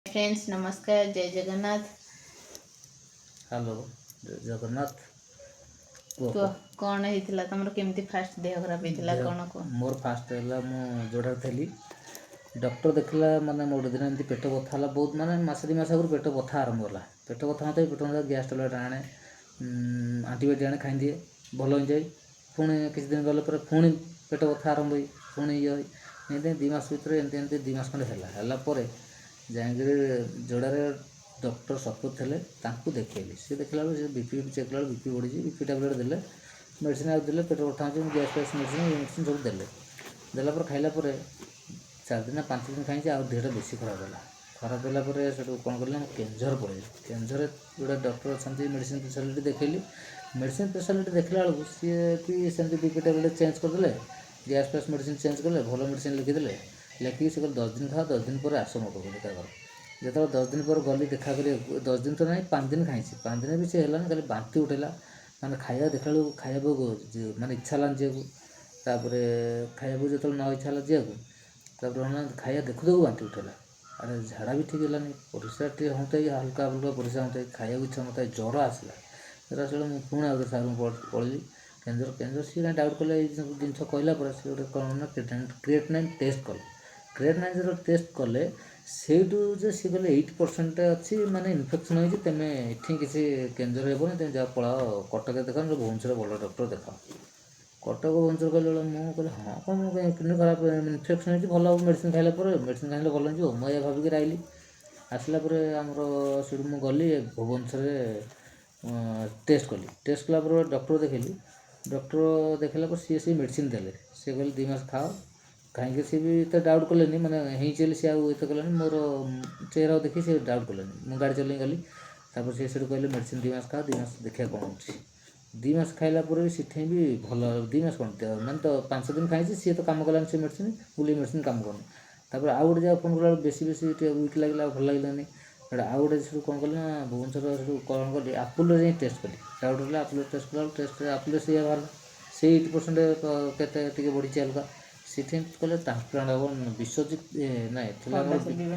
Friends नमस्कार जय Jagannath. Hello जय जगन्नाथ। कुह कौन होता तुम केमती फास्ट देह खराब होता कौन कह मोर फास्ट है जोड़ा थी डॉक्टर देखला माने मोर दिन एमती पेट बथा है बहुत माने मास दी मास आगु पेट बथा आरंभ होला। पेट बथा होता पेट बथा गैस टैबलेट आने आंटीबायोटिक आने खाई दिए भल हो जाए पुणी किसी दिन गला पुणी पेट बथा आरंभ हुई पुणी ये 2 मास भितर एमती 2 मास खंडे है जाए जोड़े डॉक्टर सतुर थे देखली सी देखला बीपी चेक कला बीपी बढ़ी बीपी टैबलेट देले मेडिसिन आगे देले पेट बथा हो गैस फैस मेडिसिन सब देले देला खाइला 4 दिन 5 दिन खाई देहटा बेसी खराब है से कौन करें केंझर पड़े केंझर जोड़ा डॉक्टर अच्छा मेडिसिन स्पेशलिटी देखली मेडिसिन स्पेशलिटी देखला बेलू सी भी सेमती बीपी टैबलेट चेंज करदे गैस फैस मेडिसिन चेंज कले भल मेडिसिन लिखिदे लिखिकी से 10 दिन खा 10 दिन पर आस मो को देखा जो 10 दिन पर गली देखा कर 10 दिन तो ना 5 दिन खाई 5 दिन भी से खाली बांती उठेला मैंने खाया देखा खाया माने इच्छा लान जापर खाया जो न इच्छा जापर खाया देखु देखु बांती उठेला अरे झाड़ा भी ठीक है परिस्रा टे होता ही हल्का हल्का परिस्रा होता है खाया इच्छा होता है ज्वर आसला ज्वर आसला मुझे पुणी आगे सार पड़ी केंजर केंजर सी कहीं डाउट कले जिन कहला से गोटे कौन ना क्रिएटिनिन टेस्ट कले क्रिएटिनिन जो टेस्ट कले से सी कहले 8% अच्छी माने इनफेक्शन होती तेमें ये किसी केंजर हेबनी तुम जा पलाओ कटक देखा भुवनेश्वर बड़ डॉक्टर देखा कटक भुवनेश्वर कहले मुझे कहले हाँ कौन मुझे किडनी खराब इनफेक्शन होती भल मेडिसिन खाइला मेडिसिन खाइले भल हो मुझे भाविक आइली आसला आमर से गली भुवनेश्वर टेस्ट कली टेस्ट कला डॉक्टर देखली डॉक्टर देखला सी सी मेडिसिन देले सी कहले 2 मास खाओ कहीं सी भी तो डाउट कले मैंने चली सी आते कले मोर चेहरा देखी सी डाउट कले मुझे गाड़ी चल गली तापर सी कहले मेडिसिन 2 मास खाओ 2 मास देखा कौन हो 2 मास खाइला भी सीठे भी भल 2 मास कौन मैंने तो 5 दिन खाई सी तो कम कलानी से मेडिसिन बुली मेडिसिन कम करनी तापर आउ गोटे जगह फोन कला बेसी बेसी वीक लगे भल लगे आउ गोटे से कौन कल ना भुवनेश्वर से कौन कली आपुल टेस्ट कली डाउट है आपुल टेस्ट कला टेस्ट आपुल से बाहर से 8% के बढ़ी हल्का सीठे कले ट्रांसप्लांट हम विश्वजित ना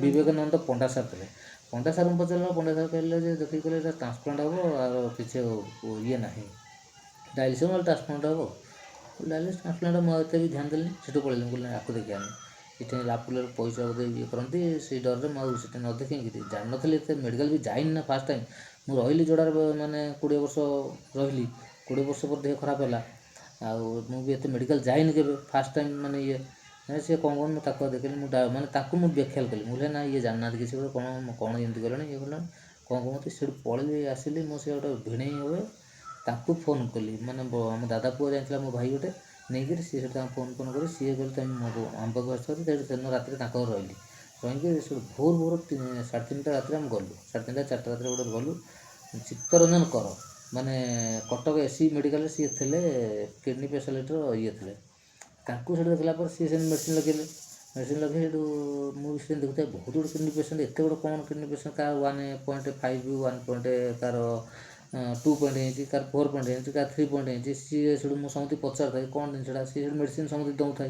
विवेकानंद पंडा सार थे पंडा सार पचार पंडा सार कहले देखिए कहले ट्रांसप्लांट हम और किसी ये ना डायलिसिस ना ट्रांसप्लांट हम डायलिसिस ट्रांसप्लांट मुझे भी ध्यान देनी से पड़े कहले आपको देखिए ये आपुल पैसा बोधे ये करती से डर में मुझे न देखी जान नी मेडिकल भी जाइनि ना फास्ट टाइम मुझे रही जोड़ार माने 20 वर्ष रही 20 वर्ष पर देह खराब है मुझे मेडिकल जाइनि के फास्ट टाइम माने ये सी कौन कौन मुझे देखिए मुझे मुझे व्याख्या कली मुझे ना ये जानना किसी कौन कौन एमती कले ये कल कौन कौन से पलि आसली मुझे गोटे भिणे हुए ताकू फोन कली माने आम दादा पुआ जाता मो भाई गोटे नहीं कि सी फोन फोन कर सी कहते तुम आम पाक आस दिन रात रही रही भोर भोर 3:30 रात गलु 3:30 4 रात गोटे गलु चित्तरंजन कर माने कटक एसी मेडिकल सी थे किडनी स्पेशलिस्ट ये थे देखला सी मेडिसिन लगे मेडिसिन लगे मुझे देखुता बहुत गुड किडनी पेसेंट एत बड़ कौन किडनी पेसेंट क्या 1.5 1 कार 2 पॉइंट कार 4 पॉइंट कार 3 पॉइंट सी मुझे समझ पचार था कौन जिनसा सी मेडिसिन समझ दौन था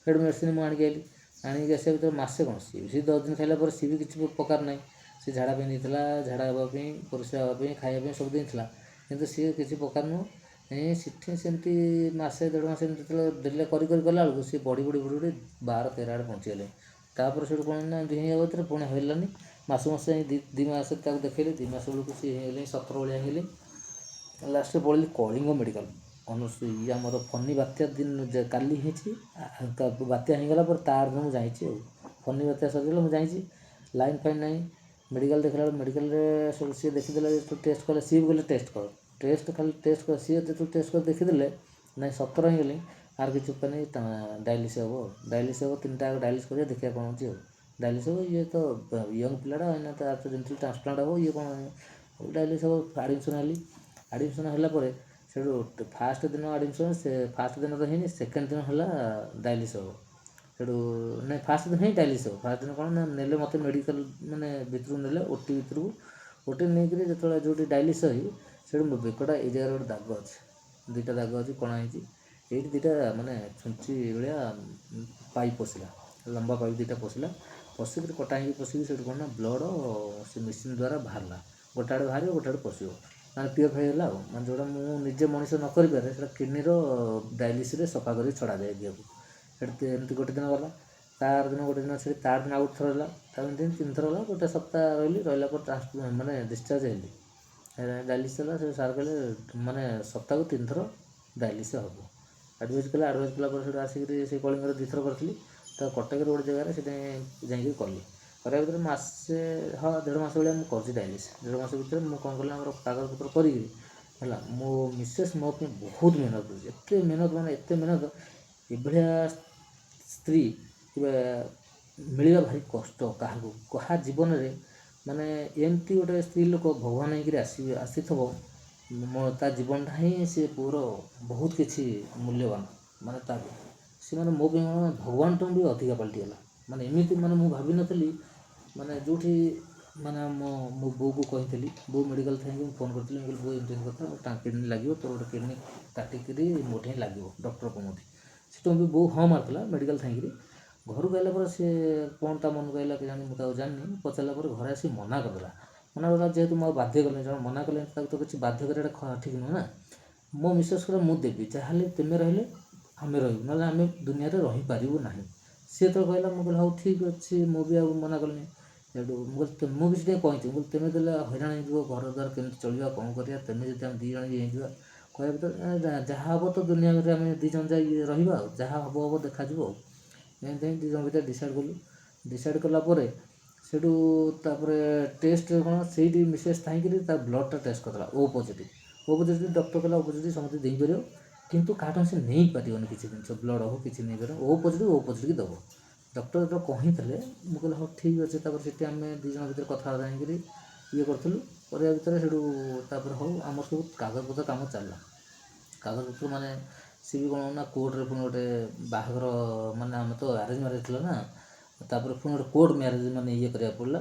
से मेडिसिन मुझे आणिक आनी आसा भर मसे कौन सी 10 दिन खाइला सी भी किसी प्रकार ना सी झाड़ा पे नहीं झाड़ा हाँपाई परिस्रा हाँपाई खायापी सब देता कि सी किसी प्रकार नुह सीठी सेमती मसे 1.5 मास देले कला बेलू सी बढ़ी बढ़ी बढ़ी बढ़ी 12 13 आड़े पहुँचीगले तापर से कौन ना एमती पुणी हलानी मास मास 2 मास देखली 2 मास बेलू सी 17 भाया हेली लास्ट पड़ी कलिंग मेडिकल ये आमर फनी बात्या दिन काली बात्या होगला तार दिन मुझे फनी बात्या सर मुझे लाइन फाइन ना मेडिकल देखला मेडिकल सी देखीदे टेस्ट कले सी भी गले टेस्ट खाली टेस्ट कर सी जो टेस्ट कर देखीदे ना 17 होगली आर किसी उपाय नहीं डायलिसिस हम डायलिसिस हम 3टा डायलिसिस कर देखा कौन हो डायलिसिस हम ये तो यंग पिलाटा ना तो जमी ट्रांसप्लांट हम ये कौन डायलिसिस हम आडमिशन हेली आडमिशन है से फास्ट दिन आडमिशन से फास्ट दिन तो है सेकेंड दिन है डायलिसिस हम से ना फास्ट दिन ही डायलिसिस हम फास्ट दिन कौन ना ने मत मेडिकल माने भितर ने ओटी भितर ओटी नहीं जो जो डायलिसिस हुई से बेकटा ये जगह गोटे दाग अच्छे 2टा दाग अच्छी कणा ये 2टा माने छुंची भाया पाइप पशिला लंबा पाइप 2टा पशिला ପଶିକିରି କଟା ହେଇକି ପଶିକି ସେଠି କ'ଣ ନା ବ୍ଲଡ଼ ସେ ମେସିନ୍ ଦ୍ୱାରା ବାହାରିଲା, ଗୋଟେ ଆଡ଼େ ବାହାରିବ ଗୋଟେ ଆଡ଼େ ପଶିବ, ମାନେ ପିଓଫାଇ ହେଲା ଆଉ, ମାନେ ଯେଉଁଟା ମୁଁ ନିଜେ ମଣିଷ ନ କରିପାରେ ସେଇଟା କିଡ଼ନୀର ଡାଇଲିସିସ୍ରେ ସଫା କରି ଛଡ଼ାଯାଏ ଦିହକୁ। ସେଠି ଏମିତି ଗୋଟେ ଦିନ ଗଲା, ତାର ଦିନ ଗୋଟେ ଦିନ ଛାଡ଼ି ତାର ଦିନ ଆଉ ଗୋଟେ ଥର ହେଲା, ତାର ଏମିତି 3 ଥର ହେଲା, ଗୋଟେ ସପ୍ତାହ ରହିଲା ପରେ ମାନେ ଡିସଚାର୍ଜ ହେଲି। ଡାଇଲିସିସ୍ ହେଲା, ସେ ସାର୍ କହିଲେ ମାନେ ସପ୍ତାହକୁ 3 ଥର ଡାଇଲିସିସ୍ ହେବ। ଆଡ଼ଭାଇସ୍ କଲା ପରେ ସେଠୁ ଆସିକିରି ସେ କଳିଙ୍ଗରେ 2 ଥର କରିଥିଲି, ତ କଟକରେ ଗୋଟେ ଜାଗାରେ ସେଠି ଯାଇକି କଲି। କରିବା ଭିତରେ ମାସେ 1.5 ମାସ ଭଳିଆ ମୁଁ କରିଛି ଡାଇଲିସିସ୍। 1.5 ମାସ ଭିତରେ ମୁଁ କ'ଣ କଲି, ଆମର କାଗଜପତ୍ର କରିକି ହେଲା, ମୋ ମିସେସ୍ ମୋ ପାଇଁ ବହୁତ ମେହନତ କରିଛି, ଏତେ ମେହନତ ମାନେ ଏତେ ମେହନତ, ଏଭଳିଆ ସ୍ତ୍ରୀ କିମ୍ବା ମିଳିବା ଭାରି କଷ୍ଟ କାହା ଜୀବନରେ। ମାନେ ଏମିତି ଗୋଟେ ସ୍ତ୍ରୀ ଲୋକ ଭଗବାନ ହେଇକିରି ଆସିଥିବ, ତା ଜୀବନଟା ହିଁ ସେ ପୁଅର ବହୁତ କିଛି ମୂଲ୍ୟବାନ, ମାନେ ତା ସେ ମାନେ ମୋ ପାଇଁ ଭଗବାନଠୁ ବି ଅଧିକା ପାଲଟିଗଲା। ମାନେ ଏମିତି ମାନେ ମୁଁ ଭାବିନଥିଲି, ମାନେ ଯେଉଁଠି ମାନେ ମୋ ବୋଉକୁ କହିଥିଲି, ବୋଉ ମେଡ଼ିକାଲ ଥାଇକି ମୁଁ ଫୋନ୍ କରିଥିଲି, ମୁଁ କହିଲି ବୋଉ ଏମିତି କଥା, ମୋ କିଡ଼ନୀ ଲାଗିବ, ତୋର ଗୋଟେ କିଡ଼ନୀ କାଟିକିରି ମୋଠି ହିଁ ଲାଗିବ ଡକ୍ଟର କହୁଛନ୍ତି। ସେଠୁ ବି ବୋଉ ହଁ ମାରିଥିଲା ମେଡ଼ିକାଲ ଥାଇକିରି। ଘରକୁ ଆସିଲା ପରେ ସେ କ'ଣ ତା ମନକୁ ଆସିଲା କେଜାଣି, ମୁଁ ତାକୁ ଜାଣିନି, ପଚାରିଲା ପରେ ଘରେ ଆସି ମନା କରିଦେଲା, ଯେହେତୁ ମୁଁ ଆଉ ବାଧ୍ୟ କଲିନି, ଜଣେ ମନା କଲେ ତାକୁ ତ କିଛି ବାଧ୍ୟ କରିବାଟା ଠିକ୍ ନୁହେଁ ନା। ମୋ ମିସେସ୍ କହିଲା ମୁଁ ଦେବି, ଯାହାହେଲେ ତୁମେ ରହିଲେ ଆମେ ରହିବୁ, ନହେଲେ ଆମେ ଦୁନିଆରେ ରହିପାରିବୁ ନାହିଁ। ସିଏ ତ କହିଲା, ମୁଁ କହିଲି ହଉ ଠିକ୍ ଅଛି, ମୁଁ ବି ଆଉ ମନା କଲିନି। ସେଠୁ ମୁଁ ବି ସେଥିପାଇଁ କହିଛି, ମୁଁ କହିଲି ତୁମେ ଦେଲେ ହଇରାଣ ହେଇଯିବ, ଘର ଦ୍ୱାର କେମିତି ଚଳିବା, କ'ଣ କରିବା, ତୁମେ ଯଦି ଆମେ 2 ଜଣ ଇଏ ହେଇଯିବା। କହିବା ଭିତରେ ଯାହା ହେବ ତ ଦୁନିଆରେ ଆମେ 2 ଜଣ ଯାଇ ରହିବା, ଆଉ ଯାହା ହେବ ଦେଖାଯିବ ଆଉ। ଏମିତି 2 ଜଣ ଭିତରେ ଡିସାଇଡ଼୍ କଲା ପରେ ସେଠୁ ତାପରେ ଟେଷ୍ଟ କ'ଣ, ସେଇଠି ମିସେସ୍ ଥାଇକିରି ତା ବ୍ଲଡ଼୍ଟା ଟେଷ୍ଟ କରିଦେଲା, ଓ ପଜିଟିଭ୍। ଡକ୍ଟର କହିଲା ଓ ପଜିଟିଭ୍ ସମସ୍ତେ ଦେଇପାରିବ, କିନ୍ତୁ କାହାଠୁ ସେ ନେଇପାରିବନି କିଛି ଜିନିଷ, ବ୍ଲଡ଼ ହଉ କିଛି ନେଇପାରିବ, ଓ ପଜିଟିଭ୍ ଦେବ। ଡକ୍ଟର ଯେତେବେଳେ କହିଥିଲେ, ମୁଁ କହିଲି ହଉ ଠିକ୍ ଅଛି। ତାପରେ ସେଠି ଆମେ 2 ଜଣ ଭିତରେ କଥାବାର୍ତ୍ତା ହେଇକିରି ଇଏ କରିଥିଲୁ, କରିବା ଭିତରେ ସେଠୁ ତାପରେ ହଉ ଆମର ସବୁ କାଗଜପତ୍ର କାମ ଚାଲିଲା। କାଗଜପତ୍ର ମାନେ ସିଏ ବି କ'ଣ ନା କୋର୍ଟରେ ପୁଣି ଗୋଟେ ବାହାଘର, ମାନେ ଆମେ ତ ଆରେଞ୍ଜ ମ୍ୟାରେଜ୍ ଥିଲା ନା, ତାପରେ ପୁଣି ଗୋଟେ କୋର୍ଟ ମ୍ୟାରେଜ୍ ମାନେ ଇଏ କରିବାକୁ ପଡ଼ିଲା।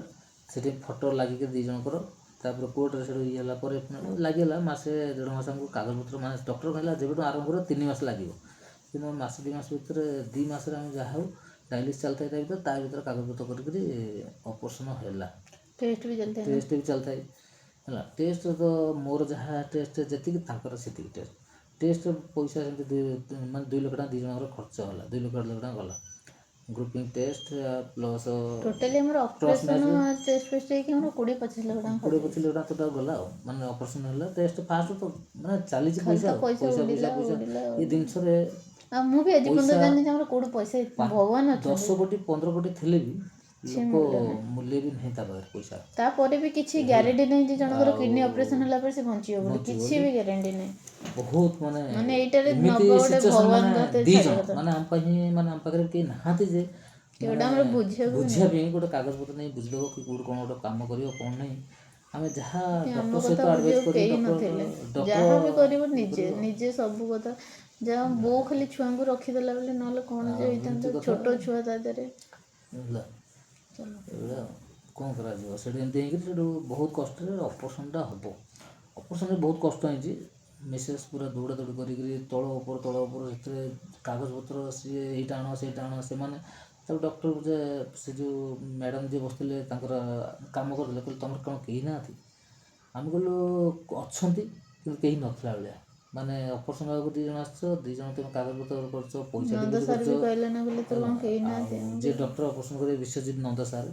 ସେଠି ଫଟୋ ଲାଗିକି 2 ଜଣଙ୍କର, ତାପରେ କୋର୍ଟରେ ସେଠୁ ଇଏ ହେଲା ପରେ ଲାଗିଗଲା ମାସେ 1.5 ମାସ ଆମକୁ କାଗଜପତ୍ର, ମାନେ ଡକ୍ଟର କହିଲା ଯେବେଠୁ ଆରମ୍ଭ କରିବ 3 ମାସ ଲାଗିବ, କିନ୍ତୁ ମାସେ 2 ମାସ ଭିତରେ 2 ମାସରେ ଆମେ ଯାହା ହଉ ଡାଇଲିସିସ୍ ଚାଲିଥାଏ, ତା ଭିତରେ କାଗଜପତ୍ର କରିକିରି ଅପରେସନ୍ ହେଲା। ଟେଷ୍ଟ ବି ଚାଲିଥାଏ ନା? ଟେଷ୍ଟ ବି ଚାଲିଥାଏ ହେଲା। ଟେଷ୍ଟ ତ ମୋର ଯାହା ଟେଷ୍ଟ ଯେତିକି, ତାଙ୍କର ସେତିକି ଟେଷ୍ଟ ପଇସା ସେମିତି ମାନେ 2 ଲକ୍ଷ ଟଙ୍କା 2 ଜଣଙ୍କର ଖର୍ଚ୍ଚ ହେଲା, 2 ଲକ୍ଷ 1.5 ଲକ୍ଷ ଟଙ୍କା ଗଲା। ଗ୍ରୁପିଂ ଟେଷ୍ଟ ପ୍ଲସ୍ ଟୋଟାଲି ଆମର କ୍ରସ୍ ଅପରେସନ୍ ମ୍ୟାଚ୍ ଟେଷ୍ଟ ଫେଷ୍ଟ ହେଇକି ଆମର 20-25 ଲକ୍ଷ ଟଙ୍କା 20-25 ଖର୍ଚ୍ଚ ଲକ୍ଷ ଟଙ୍କା ତ ଗଲା ଆଉ। ମାନେ ଅପରେସନ୍ ହେଲା, ଟେଷ୍ଟ ଫାଷ୍ଟ ତ ମାନେ ଚାଲିଛି ଖାଲି ପଇସା ତ ଆଉ, ପଇସା ପଇସା ଉଡ଼ିଲା ଏ ଜିନିଷରେ ଆଉ ମୁଁ ବି ଆଜି ପର୍ଯ୍ୟନ୍ତ ପଇସା ଜାଣିନି ଯେ ଆମର କୋଉଠି ପଇସା ଭଗବାନ ଅଛନ୍ତି 10 କୋଟି 15 କୋଟି ଥିଲେ ବି କିଛି ଲୋକ ମୂଲ୍ୟ ନାହିଁ। ମୂଲ୍ୟ ବି ନାହିଁ ତା ପାଖରେ ପଇସା ତାପରେ ବି କିଛି ହେଲା। ଗ୍ୟାରେଣ୍ଟି ନାହିଁ ଯେ ଜଣଙ୍କର ଆଉ କିଡନୀ ଅପରେସନ୍ ହେଲା ପରେ ସେ ବଞ୍ଚିବ ବୋଲି, କିଛି ବି ଗ୍ୟାରେଣ୍ଟି ନାହିଁ। ବହୁତ ମାନେ ଏଇଟାରେ ଏମିତି ନବ ଗୋଟେ ସିଚୁଏସନ୍, ମାନେ ଭଗବାନଙ୍କ ହାତରେ 2 ଜଣ, ଛାଡ଼ିବା କଥା, ମାନେ ଆମ ପାଇଁ ମାନେ ଆମ ପାଖରେ କେହି ନାହାନ୍ତି ଯେ ମାନେ ଯୋଉଟା ଆମର ବୁଝିବାକୁ ବି ବୁଝିବା ନାହିଁ ପାଇଁ ଗୋଟେ କାଗଜପତ୍ର ନେଇ ବୁଝିଦେବ କି କେଉଁଠି କ'ଣ ଗୋଟେ କାମ କରିବ କ'ଣ ନାହିଁ। ଆମେ ଯାହା କି ଆମ ଡକ୍ଟର ସହିତ କଥା ଆଡ଼ଭାଇସ୍ ବୁଝିବାକୁ କରି କେହି ଡକ୍ଟର ନଥିଲେ। ଡକ୍ଟର ଯାହା ବି କରିବ ଇଏ ନିଜେ କରିବ ନିଜେ ସବୁ କଥା, ଯାହା ବୋଉ ଖାଲି ଛୁଆଙ୍କୁ ରଖିଦେଲା ବୋଲି, ନହେଲେ କ'ଣ ଯେ ଆଉ ହେଇଥାନ୍ତା, ଏମିତି କଥା ଛୋଟ ଛୁଆ ତା ଦେହରେ। ହେଲା। ଚାଲ ଏଇଭଳିଆ ଆଉ କ'ଣ କରାଯିବ। ସେଠି ଏମିତି ହେଇକିରି ସେଠୁ ବହୁତ କଷ୍ଟରେ ଅପରେସନ୍ଟା ହେବ। ଅପରେସନ୍ରେ ବହୁତ କଷ୍ଟ ହେଇଛି। ମିସେସ୍ ପୁରା ଦୌଡ଼ା ଦୌଡ଼ି କରିକିରି ତଳ ଉପର ସେଥିରେ କାଗଜପତ୍ର, ସିଏ ଏଇଟା ଆଣ ସେଇଟା ଆଣ, ସେମାନେ ତାକୁ ଡକ୍ଟରକୁ ଯେ ସେ ଯେଉଁ ମ୍ୟାଡ଼ାମ୍ ଯିଏ ବସିଥିଲେ ତାଙ୍କର କାମ କରୁଥିଲେ, କହିଲେ ତୁମର କ'ଣ କେହି ନାହାନ୍ତି? ଆମେ କହିଲୁ ଅଛନ୍ତି, କିନ୍ତୁ କେହି ନଥିଲା ଭଳିଆ। ମାନେ ଅପରେସନ୍ ହେବାକୁ 2 ଜଣ ଆସିଛ, 2 ଜଣ ତୁମେ କାଗଜପତ୍ର କରୁଛ, ପଇସା ନନ୍ଦ ଡିପୋଜିଟ୍ ସାର୍ କରୁଛ ବି କହିଲେ ନା, କହିଲେ ତୋର ହେଲା। କ'ଣ କେହି ଆଉ ନାହାନ୍ତି? ମୁଁ ଯିଏ କହିଲି ଡକ୍ଟର ଅପରେସନ୍ କରିବେ ବିଶ୍ୱଜିତ ନନ୍ଦ ସାର୍,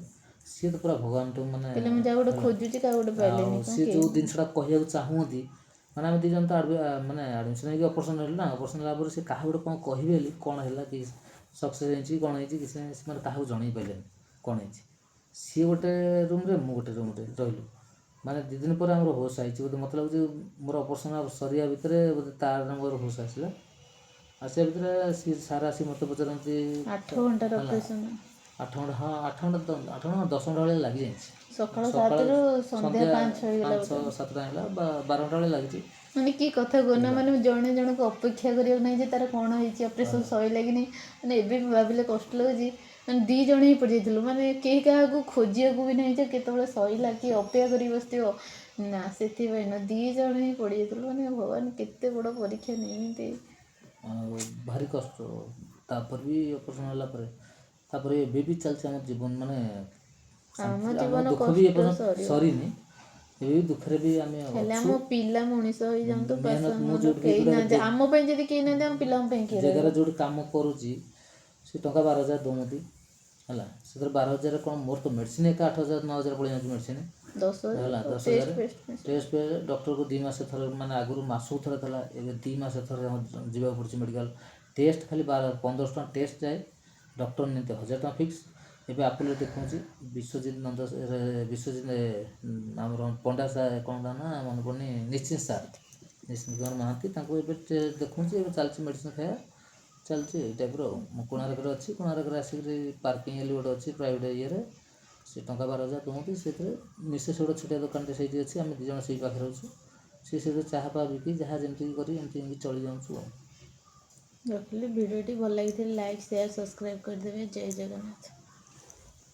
ସିଏ ତ ପୁରା ଭଗବାନଠୁ ମାନେ ମୁଁ ଯାହା ଗୋଟେ ହେଲା। ଖୋଜୁଛି କାହା ଗୋଟେ ଆଉ ପାଇଲିନି, କ'ଣ ସିଏ କେହି ଯେଉଁ ନାହାନ୍ତି। ଜିନିଷଟା କହିବାକୁ ଚାହୁଁନ୍ତି, ମାନେ ଆମେ 2 ଜଣ ତ ମାନେ ଆଡ଼ମିସନ୍ ହେଇକି ଅପରେସନ୍ ହେଲୁ ନା। ଅପରେସନ୍ ହେଲା ପରେ ସେ କାହାକୁ ଗୋଟେ କ'ଣ କହିବେ ବୋଲି, କ'ଣ ହେଲା କି ସକ୍ସେସ୍ ହେଇଛି କ'ଣ ହେଇଛି କିଛି ନାହିଁ, ସେମାନେ କାହାକୁ ଜଣେଇ ପାରିଲେନି କ'ଣ ହେଇଛି। ସିଏ ଗୋଟେ ରୁମ୍ରେ, ମୁଁ ଗୋଟେ ରୁମ୍ରେ ରହିଲୁ। ମାନେ 2 ଦିନ ପରେ ଆମର ହୋସ୍ ଆସିଛି ବୋଧେ, ମୋତେ ଲାଗୁଛି ମୋର ଅପରେସନ୍ ସରିବା ଭିତରେ ବୋଧେ ତାର ମୋର ହୋସ୍ ଆସିଲା। ଆସିବା ଭିତରେ ସିଏ ସାର୍ ଆସି ମୋତେ ପଚାରନ୍ତି 8 ଘଣ୍ଟାର ହେଲା। ଅପରେସନ୍, 8 ଘଣ୍ଟା, ହଁ 8 ଘଣ୍ଟା 10 ଘଣ୍ଟା ଭଳିଆ ଲାଗିଯାଇଛି। ସକାଳ ସକାଳ 7ରୁ ସନ୍ଧ୍ୟା ସନ୍ଧ୍ୟା 5-6 ହେଇଗଲା 5, ବୋଧେ। 6, 7ଟା ହେଲା, 12 ଘଣ୍ଟା ଭଳିଆ ଲାଗିଛି ମାନେ କି କଥା କୁହନା, ହେଲା। ମାନେ ଜଣେ ଜଣଙ୍କୁ ଅପେକ୍ଷା କରିବାକୁ ନାହିଁ ଯେ ତାର କ'ଣ ହେଇଛି, ଅପରେସନ୍ ସରିଲା କି ନାହିଁ। ମାନେ ଏବେ ବି ଭାବିଲେ କଷ୍ଟ ଲାଗୁଛି, ମାନେ 2 ଜଣ ହିଁ ପଡ଼ିଯାଇଥିଲୁ, ମାନେ କେହି କାହାକୁ ଖୋଜିବାକୁ ବି ନାହିଁ ଯେ କେତେବେଳେ ସରିଲା, କିଏ ଅପେକ୍ଷା କରି ବସିଥିବ ନା, ସେଥିପାଇଁ ନା 2 ଜଣ ହିଁ ପଡ଼ିଯାଇଥିଲୁ। ମାନେ ଭଗବାନ କେତେ ବଡ଼ ପରୀକ୍ଷା ନିଅନ୍ତି। ଆଉ ଭାରି କଷ୍ଟ। ତାପରେ ବି ଅପରେସନ୍ ହେଲା ପରେ ତାପରେ ଏବେ ବି ଚାଲିଛି ଆମ ଜୀବନ ମାନେ ଆମ ଆମ ଜୀବନ ଦୁଃଖ ବି କଷ୍ଟ ଏପର୍ଯ୍ୟନ୍ତ ସରିନି, ଏବେ ବି ଦୁଃଖରେ ବି ଆମେ ହେଲେ ଅଛୁ। ଆମ ପିଲା ମଣିଷ ହେଇଯାଆନ୍ତୁ ବାସ ମେହନତ ମୁଁ ଆମର ଯେଉଁଠି ବି କେହି ଗୋଟେ ନାହାନ୍ତି, ଆମ ପାଇଁ ଯଦି କେହି ନାହାନ୍ତି ଆମ ପିଲାଙ୍କ ପାଇଁ କିଏ ଜାଗାରେ ରହିବ? ଯେଉଁଠି କାମ କରୁଛି ସେ ଟଙ୍କା 12,000 ଦେଉଛନ୍ତି ହେଲା, ସେଥିରେ 12,000 କ'ଣ ମୋର ତ ମେଡ଼ିସିନ୍ ଏକା 8,000 9,000 ପଳେଇ ଯାଉଛି ମେଡ଼ିସିନ୍ 10,000 ହେଲା, ଟେଷ୍ଟ 10,000 ଫେଷ୍ଟ ଟେଷ୍ଟ ପେ ଡକ୍ଟରକୁ 2 ମାସେ ଥରେ, ମାନେ ଆଗରୁ ମାସକୁ ଥରେ ଥିଲା, ଏବେ 2 ମାସେ ଥରେ ଯିବାକୁ ପଡ଼ୁଛି ମେଡ଼ିକାଲ। ଟେଷ୍ଟ ଖାଲି 1500 ଟଙ୍କା ଟେଷ୍ଟ ଯାଏ, ଡକ୍ଟର ନିଅନ୍ତି 1,000 ଟଙ୍କା ଫିକ୍ସ। ଏବେ ଆପୋଲୋ ଦେଖାଉଛି ବିଶ୍ୱଜିତ ନନ୍ଦ, ବିଶ୍ୱଜିତ ଆମର ପଣ୍ଡା ସାର୍, କ'ଣ ତା ନା ମନେ ପଡ଼ୁନି, ନିଶ୍ଚିନ୍ତ ସାର୍, ନିଶ୍ଚିନ୍ତ ମହାନ୍ତି, ତାଙ୍କୁ ଏବେ ଦେଖୁଛି। ଏବେ ଚାଲିଛି ମେଡ଼ିସିନ ଖାଇବା ଚାଲିଛି ଏଇ ଟାଇପ୍ର ଆଉ। ମୁଁ କୋଣାର୍କରେ ଅଛି, କୋଣାର୍କରେ ଆସିକରି ପାର୍କିଂ ହେଲି ଗୋଟେ ଅଛି ପ୍ରାଇଭେଟ୍ ଇଏରେ, ସେ ଟଙ୍କା 12,000 ଦେଉଛନ୍ତି। ସେଥିରେ ମିସେସ୍ ଗୋଟେ ଛୋଟିଆ ଦୋକାନଟେ ସେଇଠି ଅଛି, ଆମେ 2 ଜଣ ସେଇ ପାଖରେ ଅଛୁ। ସେଇଠି ଚାହା ଫାହା ବିକି ଯାହା ଯେମିତି କରି ଏମିତି ଚଳି ଯାଉଛୁ ଆଉ। ରଖିଲି। ଭିଡ଼ିଓଟି ଭଲ ଲାଗିଥିଲେ ଲାଇକ୍ ସେୟାର ସବସ୍କ୍ରାଇବ୍ କରିଦେବେ। ଜୟ ଜଗନ୍ନାଥ।